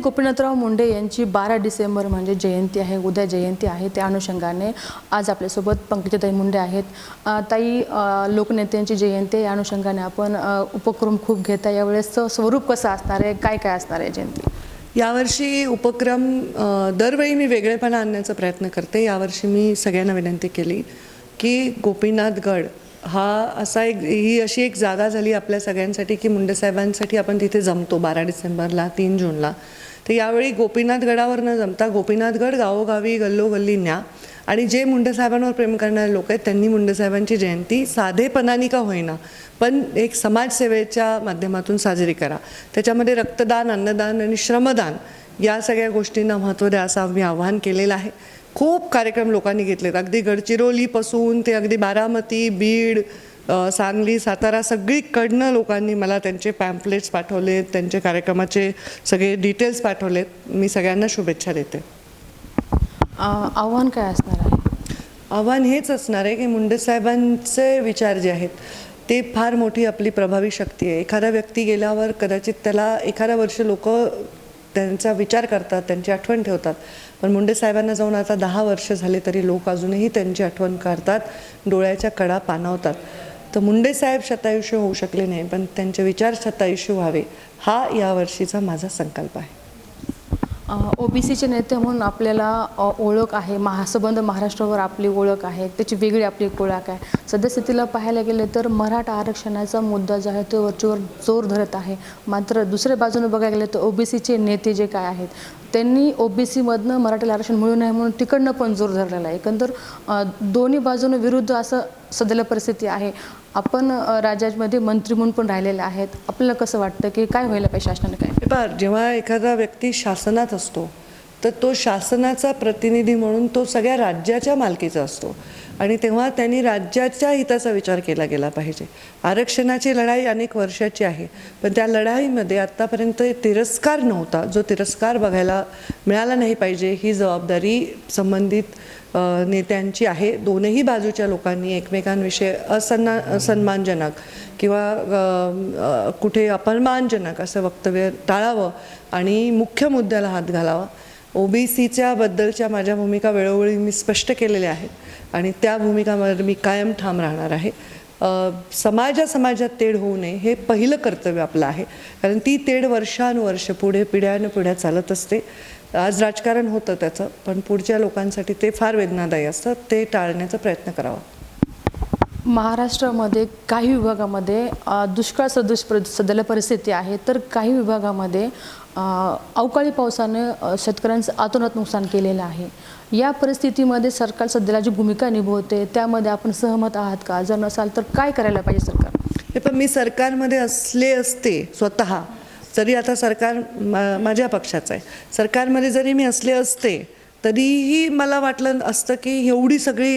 गोपीनाथराव मुंडे यांची 12 डिसेंबर म्हणजे जयंती आहे, उद्या जयंती आहे. त्या अनुषंगाने आज आपल्यासोबत पंकजाताई मुंडे आहेत. ताई, लोकनेत्यांची जयंती या अनुषंगाने आपण उपक्रम खूप घेता. यावेळेसचं स्वरूप कसं असणार आहे, काय काय असणार आहे जयंती? यावर्षी उपक्रम दरवेळी मी वेगळेपणा आणण्याचा प्रयत्न करते. यावर्षी मी सगळ्यांना विनंती केली की गोपीनाथगड ही अशी एक जागा झाली आपल्या सगळ्यांसाठी की मुंडे साहेबांसाठी आपण तिथे जमतो 12 डिसेंबरला 3 जूनला. तर यावेळी गोपीनाथगडावर न जमता गोपीनाथगड गावोगावी गल्लोगल्ली न्या आणि जे मुंडे साहेबांवर प्रेम करणारे लोक आहेत त्यांनी मुंडे साहेबांची जयंती साधेपणाने का होईना पण एक समाजसेवेच्या माध्यमातून साजरी करा. त्याच्यामध्ये रक्तदान, अन्नदान आणि श्रमदान या सगळ्या गोष्टींना महत्त्व द्या असं मी आवाहन केलेलं आहे. खूप कार्यक्रम लोकांनी घेतलेत, अगदी गडचिरोलीपासून ते अगदी बारामती, बीड, सांगली, सातारा सगळीकडनं लोकांनी मला त्यांचे पॅम्पलेट्स पाठवलेत, त्यांचे कार्यक्रमाचे सगळे डिटेल्स पाठवलेत. मी सगळ्यांना शुभेच्छा देते. आव्हान काय असणार आहे? आव्हान हेच असणार आहे की मुंडे साहेबांचे विचार जे आहेत ते फार मोठी आपली प्रभावी शक्ती आहे. एखादा व्यक्ती गेल्यावर कदाचित त्याला एखादा वर्ष लोक त्यांचा विचार करतात, त्यांची आठवण ठेवतात, पण मुंडे साहेबांना जाऊन आता 10 वर्ष झाले तरी लोक अजूनही त्यांची आठवण काढतात, डोळ्याच्या कडा पाणावतात. तर मुंडे साहेब शतायुष्य होऊ शकले नाही पण त्यांचे विचार शतायुष्य व्हावे हा यावर्षीचा माझा संकल्प आहे. ओबीसीचे नेते म्हणून आपल्याला ओळख आहे, महासंबंध महाराष्ट्रावर आपली ओळख आहे, त्याची वेगळी आपली एक ओळख आहे. सद्यस्थितीला पाहायला गेले तर मराठा आरक्षणाचा मुद्दा जो आहे तो वरचीवर जोर धरत आहे. मात्र दुसऱ्या बाजूने बघायला गेलं तर ओबीसीचे नेते जे काय आहेत त्यांनी ओबीसीमधनं मराठीला आरक्षण मिळू नये म्हणून तिकडनं पण जोर धरलेला आहे. एकंदर दोन्ही बाजूने विरुद्ध असं सध्याला परिस्थिती आहे. आपण राज्यामध्ये मंत्री म्हणून पण राहिलेले आहेत. आपल्याला कसं वाटतं की काय व्हायला पाहिजे शासनाने? काय जेव्हा एखादा व्यक्ती शासनात असतो तर तो शासनाचा प्रतिनिधी म्हणून तो सगळ्या राज्याच्या मालकीचा असतो आणि तेव्हा त्यांनी राज्याच्या हिताचा विचार केला गेला पाहिजे. आरक्षणाची लढाई अनेक वर्षाची आहे पण त्या लढाईमध्ये आत्तापर्यंत तिरस्कार नव्हता. जो तिरस्कार बघायला मिळाला नाही पाहिजे ही जबाबदारी संबंधित नेत्यांची आहे. दोनही बाजूच्या लोकांनी एकमेकांविषयी असन्मानजनक किंवा कुठे अपमानजनक असं वक्तव्य टाळावं आणि मुख्य मुद्द्याला हात घालावा. ओबीसीच्या बद्दलच्या माझ्या भूमिका वेळोवेळी मी स्पष्ट केलेल्या आहेत आणि त्या भूमिकामध्ये मी कायम ठाम राहणार आहे. समाजात तेढ होऊ नये हे पहिलं कर्तव्य आपलं आहे कारण ती तेढ वर्षानुवर्ष पुढे पिढ्यानपिढ्या चालत असते. आज राजकारण होतं त्याचं पण पुढच्या लोकांसाठी ते फार वेदनादायी असतं. ते टाळण्याचा प्रयत्न करावा. महाराष्ट्रामध्ये काही विभागामध्ये दुष्काळ सदृश सध्याला परिस्थिती आहे तर काही विभागामध्ये अवकाळी पावसाने शेतकऱ्यांचं अतोनात नुकसान केलेलं आहे. या परिस्थितीमध्ये सरकार सध्याला जी भूमिका निभवते त्यामध्ये आपण सहमत आहात का? जर नसाल तर काय करायला पाहिजे सरकार? हे पण मी सरकारमध्ये असते स्वतः, जरी आता सरकार माझ्या पक्षाचं आहे, सरकारमध्ये जरी मी असते तरीही मला वाटलं असतं की एवढी सगळी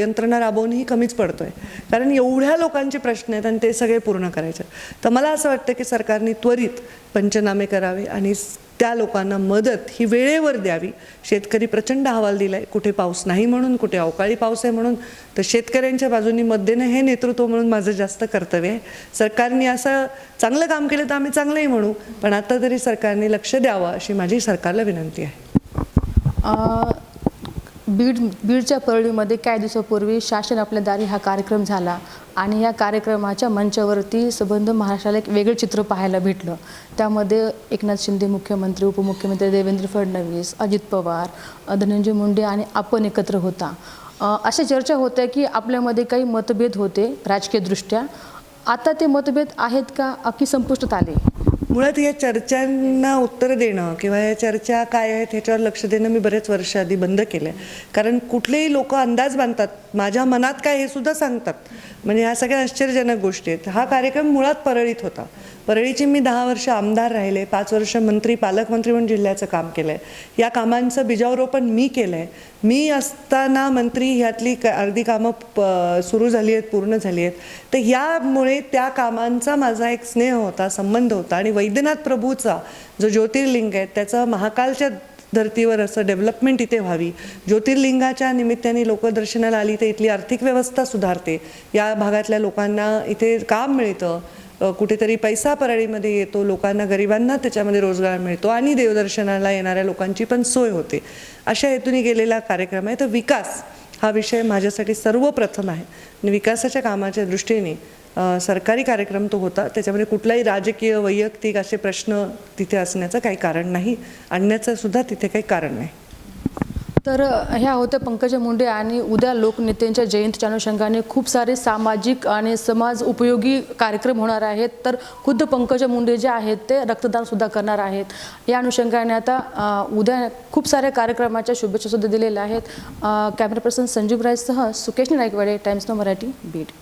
यंत्रणा राबवूनही कमीच पडतोय कारण एवढ्या लोकांचे प्रश्न आहेत आणि ते सगळे पूर्ण करायचे. तर मला असं वाटतं की सरकारने त्वरित पंचनामे करावे आणि त्या लोकांना मदत ही वेळेवर द्यावी. शेतकरी प्रचंड अहवाल दिलाय, कुठे पाऊस नाही म्हणून, कुठे अवकाळी पाऊस आहे म्हणून. तर शेतकऱ्यांच्या बाजूनी मत देणं हे नेतृत्व म्हणून माझं जास्त कर्तव्य आहे. सरकारने असं चांगलं काम केलं तर आम्ही चांगलंही म्हणू पण आता तरी सरकारने लक्ष द्यावं अशी माझी सरकारला विनंती आहे. बीडच्या परळीमध्ये काही दिवसापूर्वी शासन आपल्या दारी हा कार्यक्रम झाला आणि या कार्यक्रमाच्या मंचावरती संबंध महाराष्ट्राला एक वेगळं चित्र पाहायला भेटलं. त्यामध्ये एकनाथ शिंदे मुख्यमंत्री, उपमुख्यमंत्री देवेंद्र फडणवीस, अजित पवार, धनंजय मुंडे आणि आपण एकत्र होता. अशा चर्चा होत्या की आपल्यामध्ये काही मतभेद होते राजकीयदृष्ट्या. आता ते मतभेद आहेत का की संपुष्टात आले? मुळात या चर्चांना उत्तर देणं किंवा या चर्चा काय आहेत ह्याच्यावर लक्ष देणं मी बरेच वर्ष आधी बंद केलं आहे कारण कुठलेही लोक अंदाज बांधतात, माझ्या मनात काय हे सुद्धा सांगतात. म्हणजे ह्या सगळ्या आश्चर्यजनक गोष्टी आहेत. हा कार्यक्रम मुळात परळीत होता. परळीची मी 10 वर्ष आमदार राहिले, 5 वर्ष मंत्री, पालकमंत्री म्हणून जिल्ह्याचं काम केलं आहे. या कामांचं बीजारोपण मी केलं आहे. मी असताना मंत्री ह्यातली अर्धी कामं सुरू झाली आहेत, पूर्ण झाली आहेत. तर यामुळे त्या कामांचा माझा एक स्नेह होता, संबंध होता आणि वैद्यनाथ प्रभूचा जो ज्योतिर्लिंग आहे त्याचा महाकालच्या धर्तीवर असं डेव्हलपमेंट इथे व्हावी. ज्योतिर्लिंगाच्या निमित्ताने लोक दर्शनाला आली तर इथली आर्थिक व्यवस्था सुधारते, या भागातल्या लोकांना इथे काम मिळतं कुठेतरी पैसा परळीमध्ये येतो, लोकांना, गरिबांना त्याच्यामध्ये रोजगार मिळतो आणि देवदर्शनाला येणाऱ्या लोकांची पण सोय होते. अशा हेतूने गेलेला कार्यक्रम आहे. तर विकास हा विषय माझ्यासाठी सर्वप्रथम आहे आणि विकासाच्या कामाच्या दृष्टीने सरकारी कार्यक्रम तो होता. त्याच्यामध्ये कुठलाही राजकीय वैयक्तिक असे प्रश्न तिथे असण्याचं काही कारण नाही, आणण्याचं सुद्धा तिथे काही कारण नाही. तर ह्या होत्या पंकजा मुंडे आणि उद्या लोकनेत्यांच्या जयंतीच्या अनुषंगाने खूप सारे सामाजिक आणि समाज उपयोगी कार्यक्रम होणार आहेत. तर खुद्द पंकजा मुंडे जे आहेत ते रक्तदानसुद्धा करणार आहेत. या अनुषंगाने आता उद्या खूप साऱ्या कार्यक्रमाच्या शुभेच्छासुद्धा दिलेल्या आहेत. कॅमेरा पर्सन संजीव रायसह सुकेश नाईकवाडे, टाइम्स नाऊ मराठी, बीड.